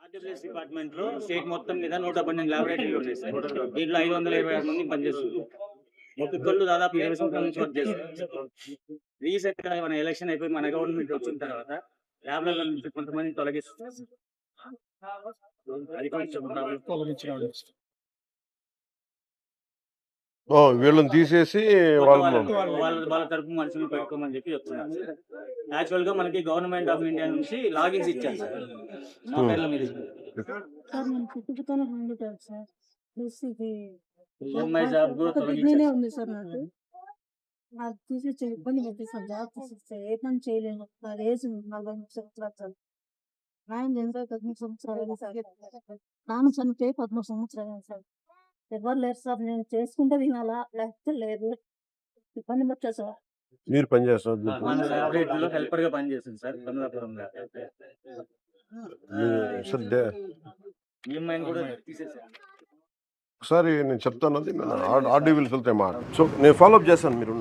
RWS department లో state మొత్తం మీద 112 ల్యాబొరేటరీలు ఉన్నాయి సార్. దీంట్లో 526 మంది పనిచేస్తున్నారు. ఒక్కొక్కళ్ళు దాదాపు 20 సంవత్సరాల నుంచి వర్క్ చేస్తున్నారు. రీసెంట్ గా మన ఎలక్షన్ అయిపోయి మన గవర్నమెంట్ వచ్చిన తర్వాత ల్యాబ్లలో నుంచి కొంతమంది తొలగిస్తున్నారు. అది కొంచెం ప్రాబ్లం. ఓ వీళ్ళని తీసేసి వాళ్ళు వాళ్ళ తరపు మనుషులు పెట్టుకోమని చెప్పి చెప్తున్నారు. యాక్చువల్ గా మనకి గవర్నమెంట్ ఆఫ్ ఇండియా నుంచి లాగిన్స్ ఇచ్చారు సార్. మా పేర్ల మీద సార్ నేను పుట్టుకతోనే హ్యాండిక్యాప్ సార్. ప్లస్ ఇది ఈఎంఐ జాబ్ కూడా ఒక కిడ్నీనే ఉంది సార్ నాకు. నాకు తీసిచ్చే ఇబ్బంది పెట్టింది సార్. జాబ్ తీసిస్తే ఏ పని చేయలేను. నా ఏజ్ 43 సంవత్సరాలు సార్. నాయన చనిపోయి 13 సంవత్సరాలు సార్. నాన్న చనిపోయి 13 సంవత్సరాలు సార్. ఎవరు లేరు సార్. నేను చేసుకుంటే తినాలా లేకపోతే లేదు. ఇబ్బంది పెట్టా సార్. మీరు పనిచేస్తారు మన ల్యాబొరేటరీలో హెల్పర్ గా పనిచేస్తుంది సార్ కమలాపురంలో. ఈఎంఐ కూడా తీసేసాను. ఒకసారి నేను చెప్తాను, అది ఆర్డీ వెళ్తే మాట. సో నేను ఫాలోఅప్ చేస్తాను, మీరు